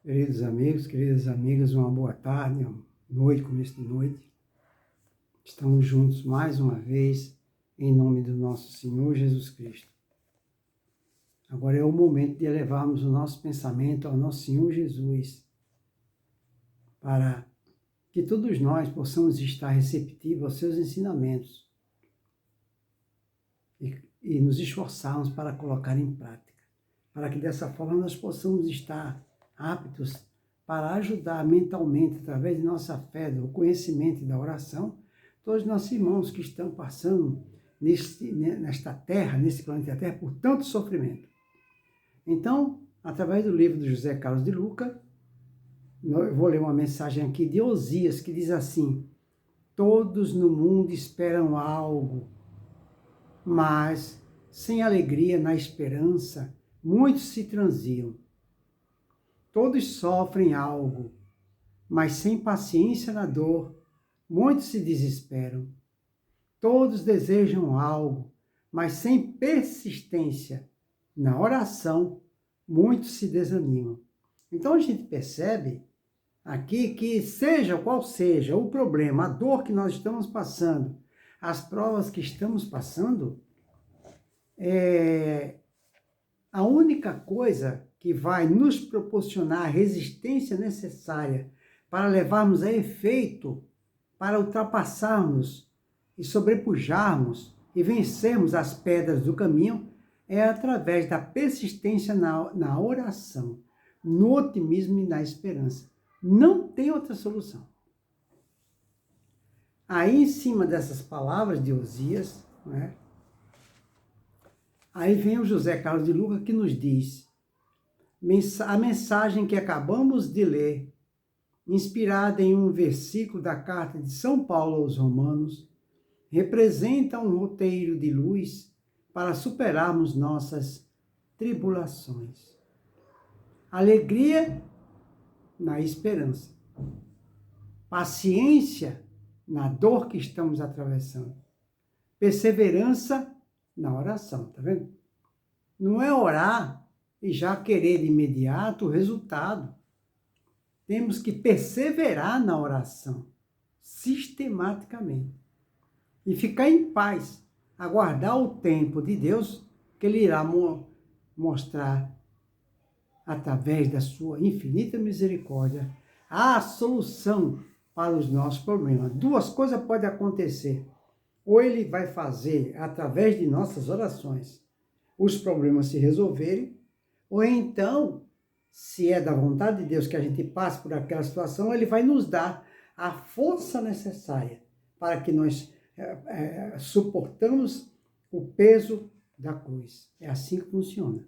Queridos amigos, queridas amigas, uma boa tarde, uma noite, começo de noite. Estamos juntos mais uma vez, em nome do nosso Senhor Jesus Cristo. Agora é o momento de elevarmos o nosso pensamento ao nosso Senhor Jesus, para que todos nós possamos estar receptivos aos seus ensinamentos e nos esforçarmos para colocar em prática, para que dessa forma nós possamos estar aptos para ajudar mentalmente, através de nossa fé, do conhecimento e da oração, todos os nossos irmãos que estão passando nesta terra, nesse planeta Terra, por tanto sofrimento. Então, através do livro de José Carlos de Luca, eu vou ler uma mensagem aqui de Osias, que diz assim: todos no mundo esperam algo, mas sem alegria na esperança, muitos se transiam. Todos sofrem algo, mas sem paciência na dor, muitos se desesperam. Todos desejam algo, mas sem persistência na oração, muitos se desanimam. Então a gente percebe aqui que seja qual seja o problema, a dor que nós estamos passando, as provas que estamos passando, a única coisa que vai nos proporcionar a resistência necessária para levarmos a efeito, para ultrapassarmos e sobrepujarmos e vencermos as pedras do caminho, é através da persistência na oração, no otimismo e na esperança. Não tem outra solução. Aí, em cima dessas palavras de Osias, né, aí vem o José Carlos de Luca que nos diz: a mensagem que acabamos de ler, inspirada em um versículo da carta de São Paulo aos Romanos, representa um roteiro de luz para superarmos nossas tribulações. Alegria na esperança. Paciência na dor que estamos atravessando. Perseverança na oração, tá vendo? Não é orar e já querer de imediato o resultado. Temos que perseverar na oração, sistematicamente. E ficar em paz, aguardar o tempo de Deus, que Ele irá mostrar, através da sua infinita misericórdia, a solução para os nossos problemas. Duas coisas podem acontecer. Ou Ele vai fazer, através de nossas orações, os problemas se resolverem, ou então, se é da vontade de Deus que a gente passe por aquela situação, Ele vai nos dar a força necessária para que nós suportamos o peso da cruz. É assim que funciona.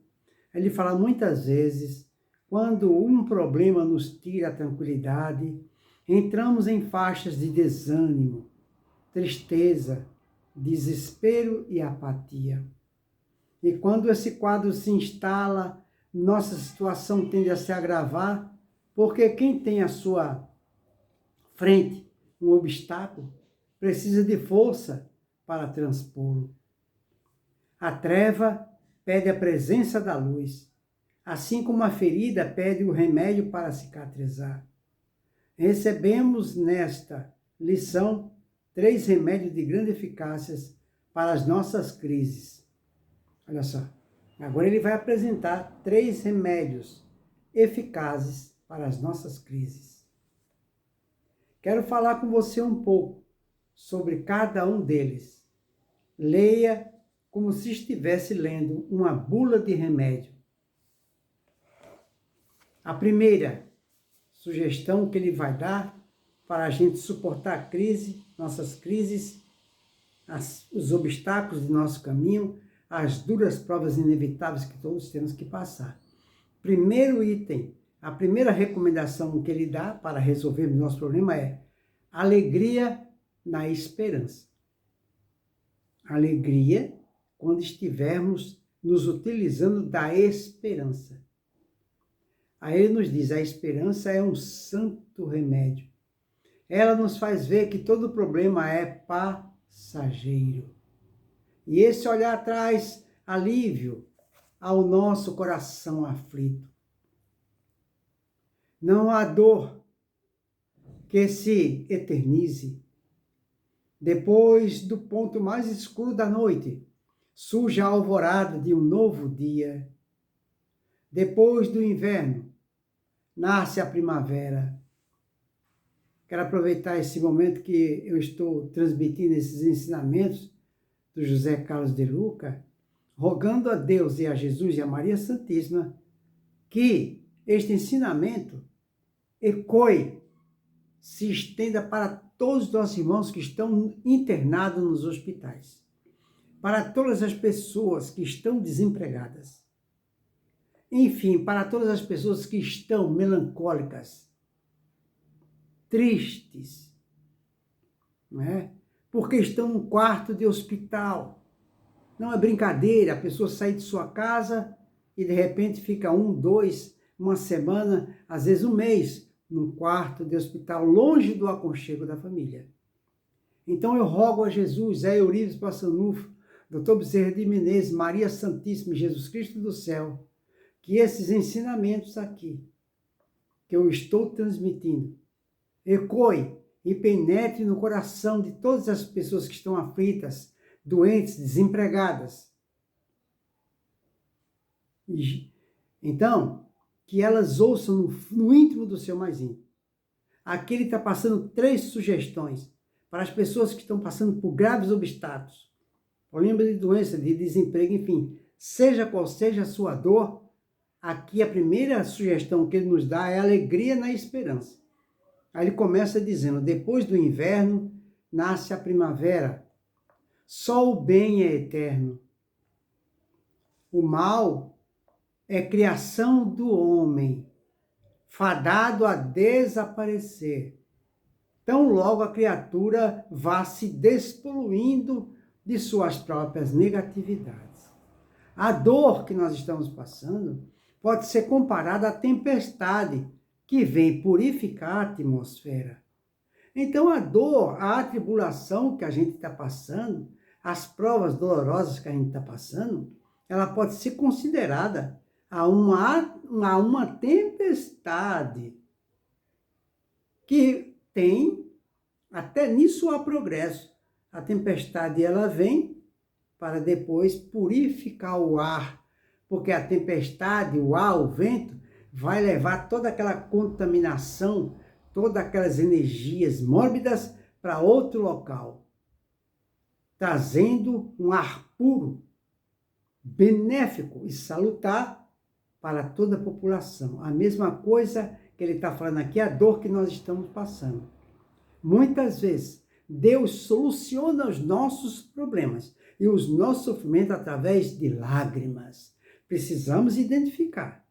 Ele fala muitas vezes, quando um problema nos tira a tranquilidade, entramos em faixas de desânimo, tristeza, desespero e apatia. E quando esse quadro se instala, nossa situação tende a se agravar, porque quem tem à sua frente um obstáculo precisa de força para transpô-lo. A treva pede a presença da luz, assim como a ferida pede o remédio para cicatrizar. Recebemos nesta lição 3 remédios de grande eficácia para as nossas crises. Olha só, agora ele vai apresentar 3 remédios eficazes para as nossas crises. Quero falar com você um pouco sobre cada um deles. Leia como se estivesse lendo uma bula de remédio. A primeira sugestão que ele vai dar para a gente suportar a crise, nossas crises, os obstáculos de nosso caminho, as duras provas inevitáveis que todos temos que passar. Primeiro item, a primeira recomendação que ele dá para resolvermos nosso problema é alegria na esperança. Alegria quando estivermos nos utilizando da esperança. Aí ele nos diz, a esperança é um santo remédio. Ela nos faz ver que todo problema é passageiro. E esse olhar traz alívio ao nosso coração aflito. Não há dor que se eternize. Depois do ponto mais escuro da noite, surge a alvorada de um novo dia. Depois do inverno, nasce a primavera. Quero aproveitar esse momento que eu estou transmitindo esses ensinamentos do José Carlos de Luca, rogando a Deus e a Jesus e a Maria Santíssima que este ensinamento ecoe, se estenda para todos os nossos irmãos que estão internados nos hospitais, para todas as pessoas que estão desempregadas, enfim, para todas as pessoas que estão melancólicas, tristes, não é? Porque estão num quarto de hospital. Não é brincadeira a pessoa sair de sua casa e de repente fica uma semana, às vezes um mês, num quarto de hospital, longe do aconchego da família. Então eu rogo a Jesus, a Eurípides Passanufo, Dr. Bezerra de Menezes, Maria Santíssima e Jesus Cristo do céu, que esses ensinamentos aqui, que eu estou transmitindo, ecoe e penetre no coração de todas as pessoas que estão aflitas, doentes, desempregadas. Então, que elas ouçam no íntimo do seu mais íntimo. Aqui ele está passando 3 sugestões para as pessoas que estão passando por graves obstáculos, problema de doença, de desemprego, enfim, seja qual seja a sua dor, aqui a primeira sugestão que ele nos dá é alegria na esperança. Aí ele começa dizendo, depois do inverno, nasce a primavera. Só o bem é eterno. O mal é criação do homem, fadado a desaparecer. Tão logo a criatura vá se despoluindo de suas próprias negatividades. A dor que nós estamos passando pode ser comparada à tempestade que vem purificar a atmosfera. Então a dor, a tribulação que a gente está passando, as provas dolorosas que a gente está passando, ela pode ser considerada a uma tempestade que tem, até nisso há progresso. A tempestade ela vem para depois purificar o ar, porque a tempestade, o ar, o vento, vai levar toda aquela contaminação, todas aquelas energias mórbidas para outro local, trazendo um ar puro, benéfico e salutar para toda a população. A mesma coisa que ele está falando aqui, a dor que nós estamos passando. Muitas vezes, Deus soluciona os nossos problemas e os nossos sofrimentos através de lágrimas. Precisamos identificar.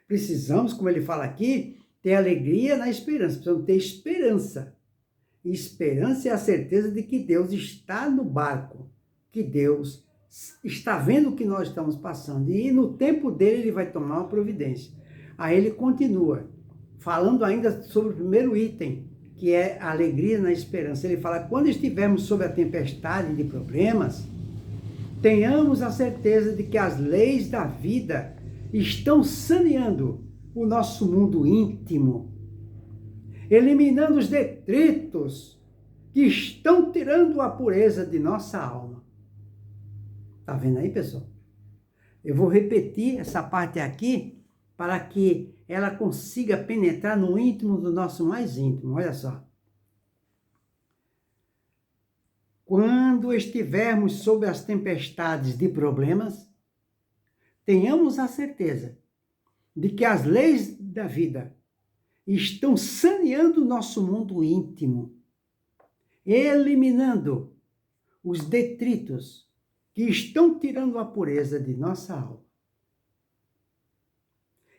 Precisamos, como ele fala aqui, ter alegria na esperança. Precisamos ter esperança. E esperança é a certeza de que Deus está no barco, que Deus está vendo o que nós estamos passando. E no tempo dele, ele vai tomar uma providência. Aí ele continua, falando ainda sobre o primeiro item, que é a alegria na esperança. Ele fala, quando estivermos sob a tempestade de problemas, tenhamos a certeza de que as leis da vida estão saneando o nosso mundo íntimo, eliminando os detritos que estão tirando a pureza de nossa alma. Tá vendo aí, pessoal? Eu vou repetir essa parte aqui para que ela consiga penetrar no íntimo do nosso mais íntimo. Olha só. Quando estivermos sob as tempestades de problemas, tenhamos a certeza de que as leis da vida estão saneando o nosso mundo íntimo, eliminando os detritos que estão tirando a pureza de nossa alma.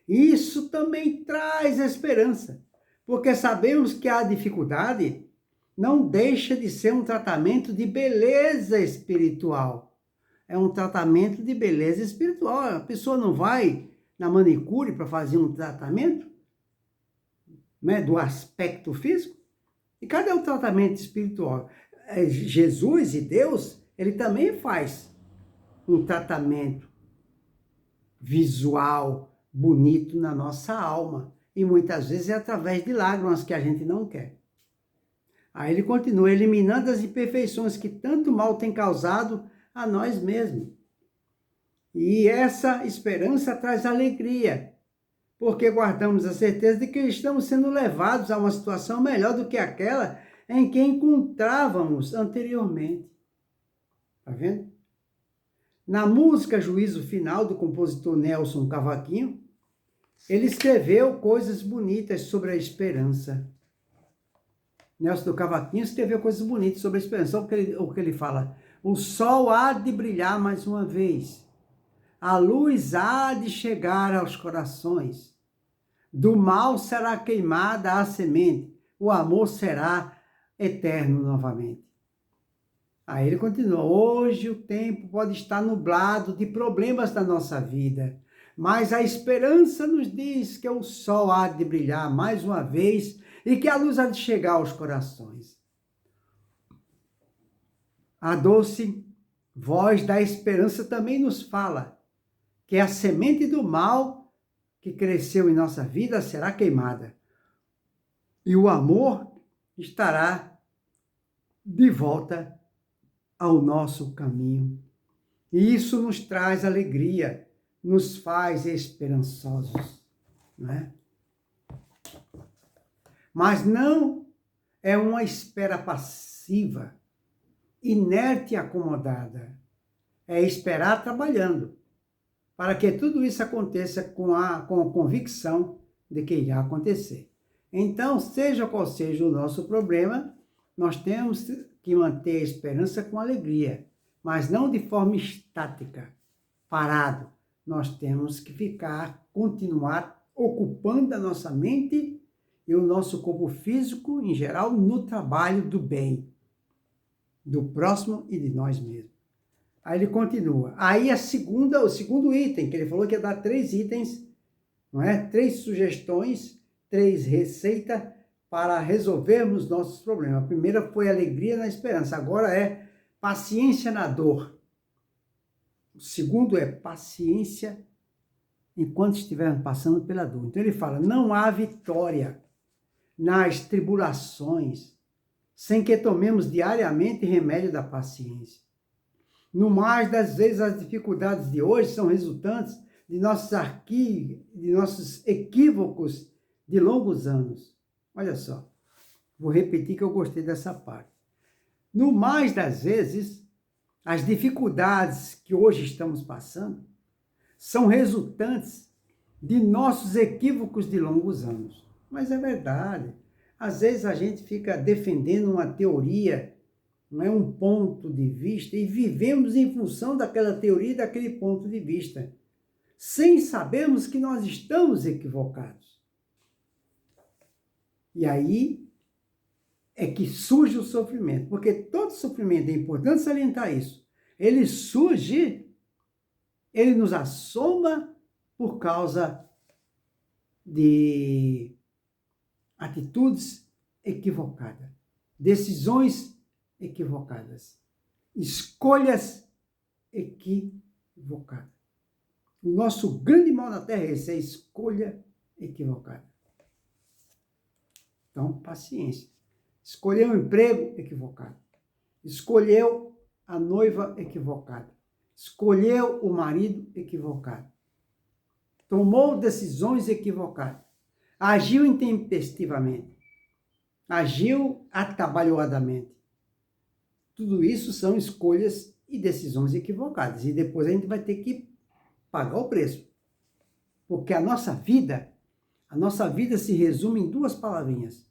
Isso também traz esperança, porque sabemos que a dificuldade não deixa de ser um tratamento de beleza espiritual. É um tratamento de beleza espiritual. A pessoa não vai na manicure para fazer um tratamento, né, do aspecto físico. E cadê o tratamento espiritual? Jesus e Deus, ele também faz um tratamento visual bonito na nossa alma. E muitas vezes é através de lágrimas que a gente não quer. Aí ele continua, eliminando as imperfeições que tanto mal tem causado a nós mesmos. E essa esperança traz alegria, porque guardamos a certeza de que estamos sendo levados a uma situação melhor do que aquela em que encontrávamos anteriormente. Está vendo? Na música Juízo Final, do compositor Nelson Cavaquinho, ele escreveu coisas bonitas sobre a esperança. Nelson do Cavaquinho escreveu coisas bonitas sobre a esperança. Olha o que ele fala. O sol há de brilhar mais uma vez. A luz há de chegar aos corações. Do mal será queimada a semente. O amor será eterno novamente. Aí ele continua. Hoje o tempo pode estar nublado de problemas da nossa vida. Mas a esperança nos diz que o sol há de brilhar mais uma vez e que a luz há de chegar aos corações. A doce voz da esperança também nos fala que a semente do mal que cresceu em nossa vida será queimada. E o amor estará de volta ao nosso caminho. E isso nos traz alegria, nos faz esperançosos, não é? Mas não é uma espera passiva, inerte e acomodada. É esperar trabalhando, para que tudo isso aconteça com a convicção de que irá acontecer. Então, seja qual seja o nosso problema, nós temos que manter a esperança com alegria, mas não de forma estática, parado. Nós temos que continuar ocupando a nossa mente e o nosso corpo físico, em geral, no trabalho do bem, do próximo e de nós mesmos. Aí ele continua. Aí o segundo item, que ele falou que ia dar 3 itens, não é? 3 sugestões, 3 receitas para resolvermos nossos problemas. A primeira foi alegria na esperança, agora é paciência na dor. O segundo é paciência enquanto estivermos passando pela dor. Então ele fala, não há vitória nas tribulações sem que tomemos diariamente remédio da paciência. No mais das vezes, as dificuldades de hoje são resultantes de nossos equívocos de longos anos. Olha só, vou repetir que eu gostei dessa parte. No mais das vezes, as dificuldades que hoje estamos passando são resultantes de nossos equívocos de longos anos. Mas é verdade. Às vezes a gente fica defendendo uma teoria, não é um ponto de vista, e vivemos em função daquela teoria e daquele ponto de vista, sem sabermos que nós estamos equivocados. E aí é que surge o sofrimento, porque todo sofrimento, é importante salientar isso, ele nos assoma por causa de atitudes equivocadas, decisões equivocadas, escolhas equivocadas. O nosso grande mal na Terra é esse, é a escolha equivocada. Então, paciência. Escolheu um emprego equivocado. Escolheu a noiva equivocada. Escolheu o marido equivocado. Tomou decisões equivocadas. Agiu intempestivamente. Agiu atabalhoadamente. Tudo isso são escolhas e decisões equivocadas. E depois a gente vai ter que pagar o preço. Porque a nossa vida se resume em 2 palavrinhas.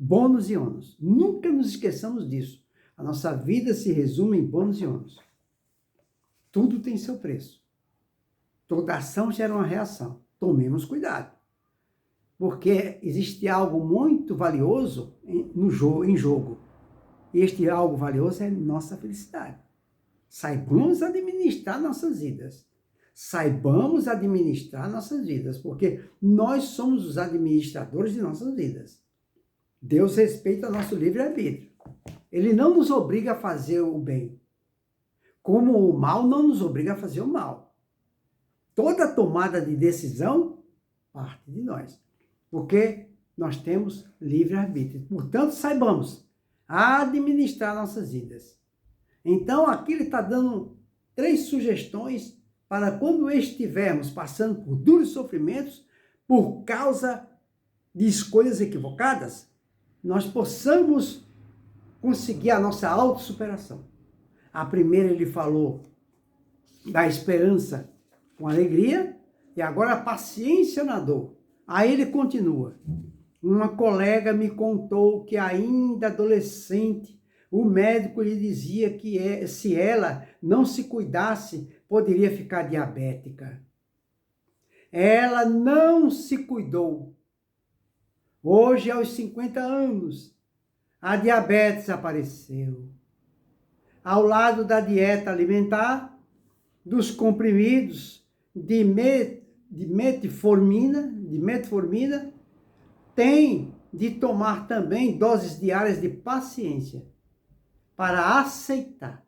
Bônus e ônus. Nunca nos esqueçamos disso. A nossa vida se resume em bônus e ônus. Tudo tem seu preço. Toda ação gera uma reação. Tomemos cuidado. Porque existe algo muito valioso em jogo. E este algo valioso é nossa felicidade. Saibamos administrar nossas vidas. Saibamos administrar nossas vidas, porque nós somos os administradores de nossas vidas. Deus respeita nosso livre-arbítrio. Ele não nos obriga a fazer o bem, como o mal não nos obriga a fazer o mal. Toda tomada de decisão parte de nós. Porque nós temos livre-arbítrio. Portanto, saibamos administrar nossas vidas. Então, aqui ele está dando 3 sugestões para quando estivermos passando por duros sofrimentos por causa de escolhas equivocadas, nós possamos conseguir a nossa autossuperação. A primeira ele falou da esperança com alegria e agora a paciência na dor. Aí ele continua. Uma colega me contou que ainda adolescente, o médico lhe dizia que se ela não se cuidasse, poderia ficar diabética. Ela não se cuidou. Hoje, aos 50 anos, a diabetes apareceu. Ao lado da dieta alimentar, dos comprimidos de metformina, tem de tomar também doses diárias de paciência para aceitar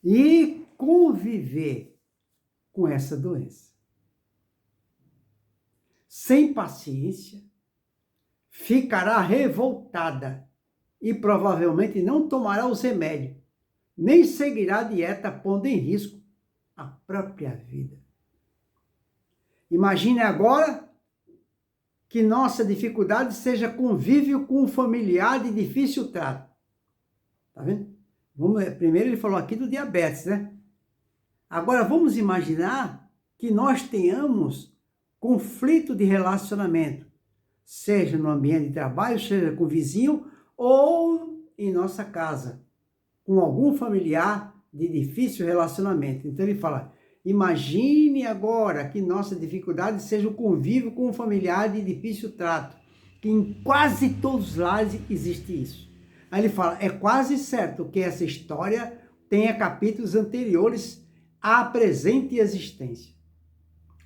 e conviver com essa doença. Sem paciência, ficará revoltada e provavelmente não tomará os remédios, nem seguirá a dieta, pondo em risco a própria vida. Imagine agora que nossa dificuldade seja convívio com um familiar de difícil trato. Tá vendo? Primeiro ele falou aqui do diabetes, né? Agora vamos imaginar que nós tenhamos conflito de relacionamento, seja no ambiente de trabalho, seja com o vizinho ou em nossa casa, com algum familiar de difícil relacionamento. Então ele fala, imagine agora que nossa dificuldade seja o convívio com um familiar de difícil trato, que em quase todos os lares existe isso. Aí ele fala, é quase certo que essa história tenha capítulos anteriores à presente existência.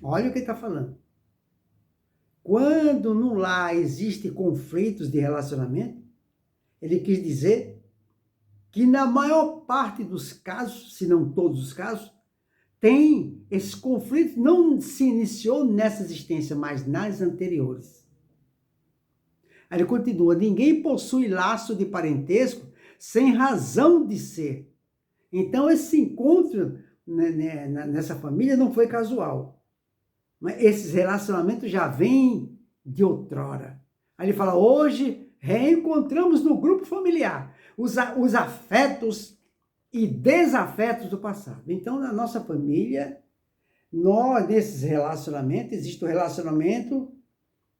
Olha o que ele está falando. Quando no lar existem conflitos de relacionamento, ele quis dizer que na maior parte dos casos, se não todos os casos, tem esse conflito, não se iniciou nessa existência, mas nas anteriores. Aí ele continua, ninguém possui laço de parentesco sem razão de ser. Então esse encontro nessa família não foi casual. Mas esses relacionamentos já vêm de outrora. Aí ele fala, hoje reencontramos no grupo familiar os afetos e desafetos do passado. Então, na nossa família, nesses relacionamentos, existe o relacionamento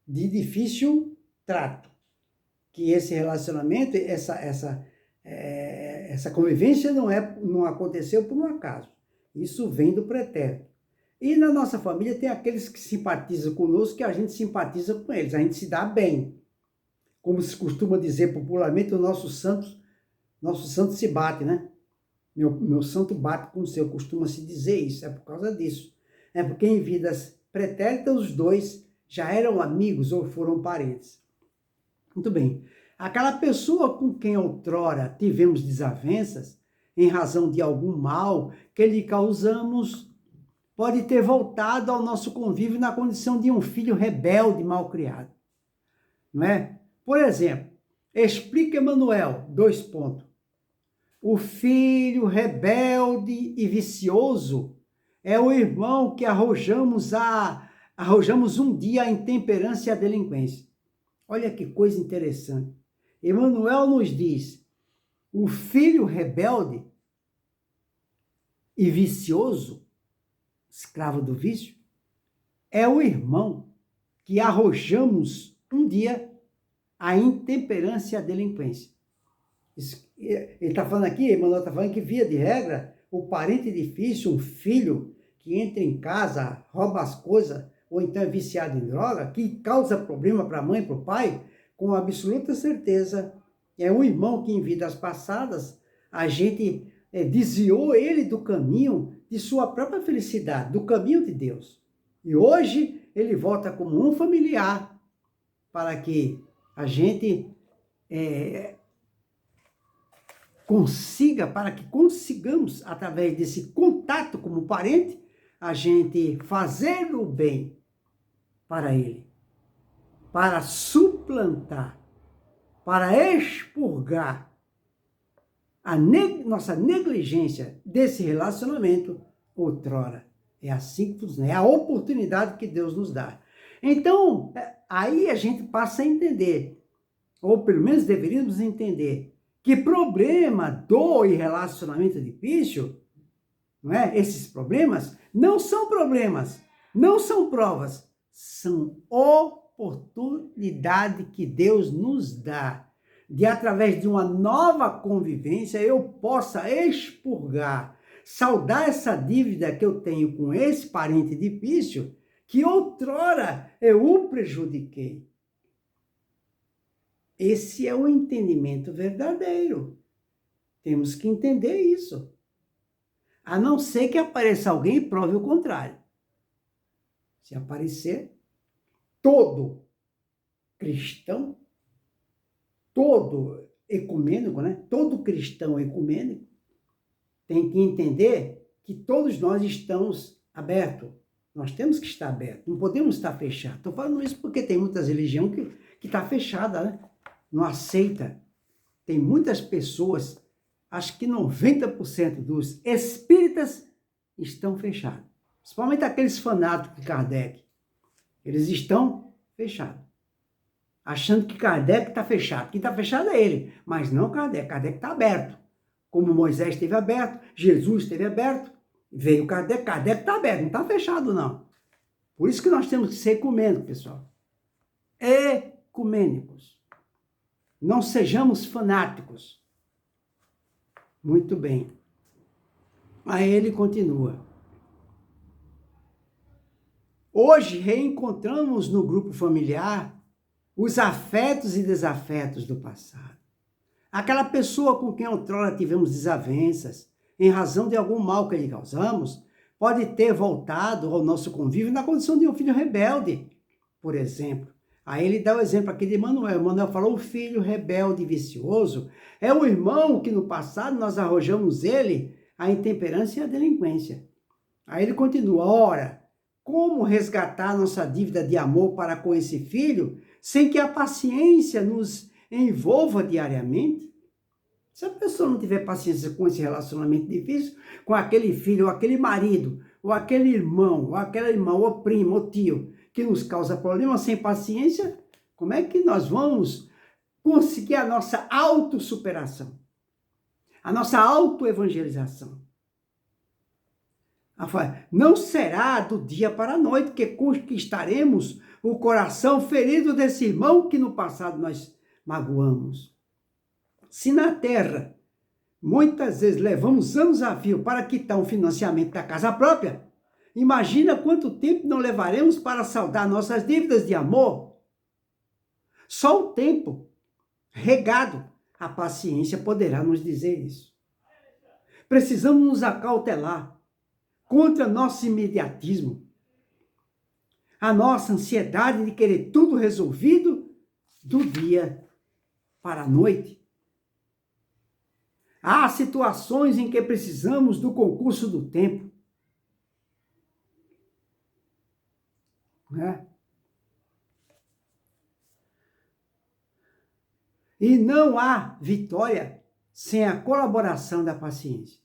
de difícil trato. Que esse relacionamento, essa convivência não aconteceu por um acaso. Isso vem do pretérito. E na nossa família tem aqueles que simpatizam conosco, que a gente simpatiza com eles, a gente se dá bem. Como se costuma dizer popularmente, o nosso santo se bate, né? Meu santo bate com o seu, costuma se dizer isso, é por causa disso. É porque em vidas pretéritas os dois já eram amigos ou foram parentes. Muito bem. Aquela pessoa com quem outrora tivemos desavenças, em razão de algum mal que lhe causamos, pode ter voltado ao nosso convívio na condição de um filho rebelde mal criado. Não é? Por exemplo, explica Emmanuel, 2 pontos. O filho rebelde e vicioso é o irmão que arrojamos um dia a intemperância e a delinquência. Olha que coisa interessante. Emmanuel nos diz, o filho rebelde e vicioso, escravo do vício, é o irmão que arrojamos um dia a intemperância e a delinquência. Ele está falando aqui, Emmanuel está falando que, via de regra, o parente difícil, um filho que entra em casa, rouba as coisas, ou então é viciado em droga, que causa problema para a mãe e para o pai, com absoluta certeza, é um irmão que em vidas passadas a gente desviou ele do caminho de sua própria felicidade, do caminho de Deus. E hoje ele volta como um familiar para que a gente consigamos, através desse contato como parente, a gente fazer o bem para ele, para suplantar, para expurgar a nossa negligência desse relacionamento outrora. É assim que funciona, é a oportunidade que Deus nos dá. Então, aí a gente passa a entender, ou pelo menos deveríamos entender, que problema, dor e relacionamento difícil, não é? Esses problemas não são problemas, não são provas, são oportunidade que Deus nos dá de, através de uma nova convivência, eu possa expurgar, saldar essa dívida que eu tenho com esse parente difícil, que outrora eu o prejudiquei. Esse é o entendimento verdadeiro. Temos que entender isso. A não ser que apareça alguém e prove o contrário. Se aparecer, todo cristão, todo ecumênico, né? Todo cristão ecumênico tem que entender que todos nós estamos abertos. Nós temos que estar abertos, não podemos estar fechados. Estou falando isso porque tem muitas religiões que está fechada, né? Não aceita. Tem muitas pessoas, acho que 90% dos espíritas estão fechados. Principalmente aqueles fanáticos de Kardec. Eles estão fechados. Achando que Kardec está fechado. Quem está fechado é ele, mas não Kardec. Kardec está aberto. Como Moisés esteve aberto, Jesus esteve aberto, veio Kardec, Kardec está aberto, não está fechado não. Por isso que nós temos que ser ecumênicos, pessoal. Ecumênicos. Não sejamos fanáticos. Muito bem. Aí ele continua. Hoje reencontramos no grupo familiar os afetos e desafetos do passado. Aquela pessoa com quem outrora tivemos desavenças, em razão de algum mal que lhe causamos, pode ter voltado ao nosso convívio na condição de um filho rebelde, por exemplo. Aí ele dá o exemplo aqui de Manuel. Manuel falou, o filho rebelde e vicioso é o irmão que no passado nós arrojamos ele à intemperância e à delinquência. Aí ele continua, ora, como resgatar nossa dívida de amor para com esse filho, sem que a paciência nos envolva diariamente? Se a pessoa não tiver paciência com esse relacionamento difícil, com aquele filho, ou aquele marido, ou aquele irmão, ou aquela irmã, ou primo, ou tio, que nos causa problema, sem paciência, como é que nós vamos conseguir a nossa autossuperação? A nossa autoevangelização? Não será do dia para a noite que conquistaremos o coração ferido desse irmão que no passado nós magoamos. Se na terra, muitas vezes levamos anos a fio para quitar o financiamento da casa própria, imagina quanto tempo não levaremos para saldar nossas dívidas de amor. Só o tempo, regado, a paciência poderá nos dizer isso. Precisamos nos acautelar contra nosso imediatismo, a nossa ansiedade de querer tudo resolvido do dia para a noite. Há situações em que precisamos do concurso do tempo. Né? E não há vitória sem a colaboração da paciência.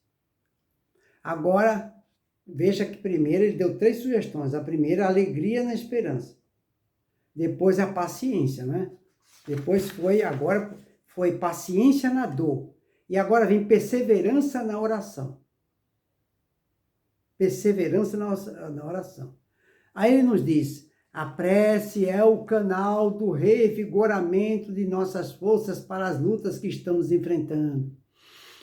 Agora, veja que primeiro ele deu 3 sugestões. A primeira, a alegria na esperança. Depois, a paciência, né? Depois foi paciência na dor. E agora vem perseverança na oração. Perseverança na oração. Aí ele nos diz, a prece é o canal do revigoramento de nossas forças para as lutas que estamos enfrentando.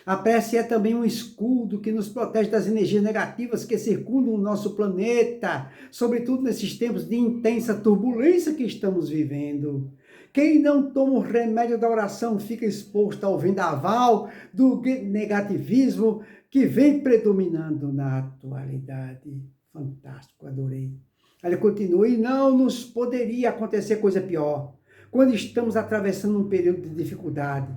A prece é também um escudo que nos protege das energias negativas que circundam o nosso planeta, sobretudo nesses tempos de intensa turbulência que estamos vivendo. Quem não toma o remédio da oração fica exposto ao vendaval do negativismo que vem predominando na atualidade. Fantástico, adorei. Ele continua, e não nos poderia acontecer coisa pior, quando estamos atravessando um período de dificuldade.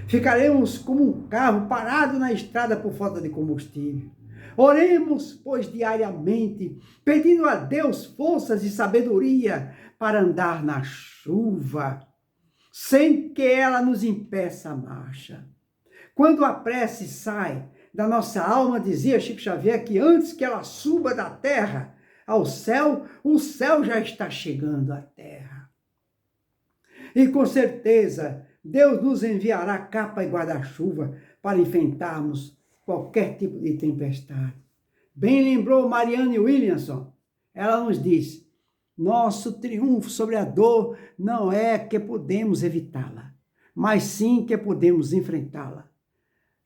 Ficaremos como um carro parado na estrada por falta de combustível. Oremos, pois, diariamente, pedindo a Deus forças e sabedoria para andar na chuva, sem que ela nos impeça a marcha. Quando a prece sai da nossa alma, dizia Chico Xavier, que antes que ela suba da terra ao céu, o céu já está chegando à terra. E com certeza, Deus nos enviará capa e guarda-chuva para enfrentarmos qualquer tipo de tempestade. Bem lembrou Marianne Williamson. Ela nos diz: nosso triunfo sobre a dor não é que podemos evitá-la, mas sim que podemos enfrentá-la.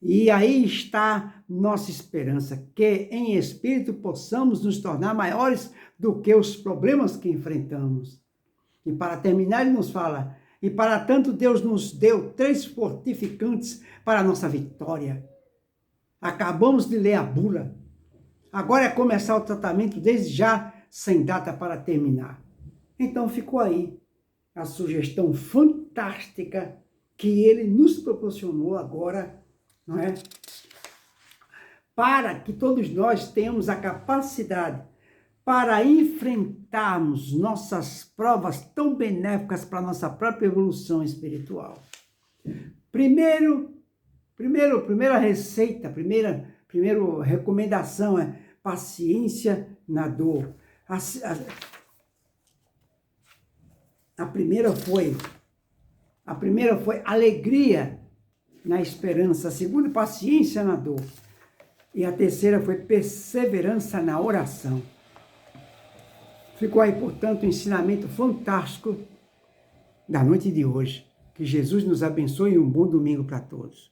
E aí está nossa esperança, que em espírito possamos nos tornar maiores do que os problemas que enfrentamos. E para terminar, ele nos fala: e para tanto Deus nos deu 3 fortificantes para a nossa vitória. Acabamos de ler a bula. Agora é começar o tratamento desde já, sem data para terminar. Então ficou aí a sugestão fantástica que ele nos proporcionou agora, não é? Para que todos nós tenhamos a capacidade para enfrentarmos nossas provas tão benéficas para a nossa própria evolução espiritual. Primeira receita, primeira recomendação é paciência na dor. A primeira foi alegria na esperança. A segunda, paciência na dor. E a terceira foi perseverança na oração. Ficou aí, portanto, um ensinamento fantástico da noite de hoje. Que Jesus nos abençoe e um bom domingo para todos.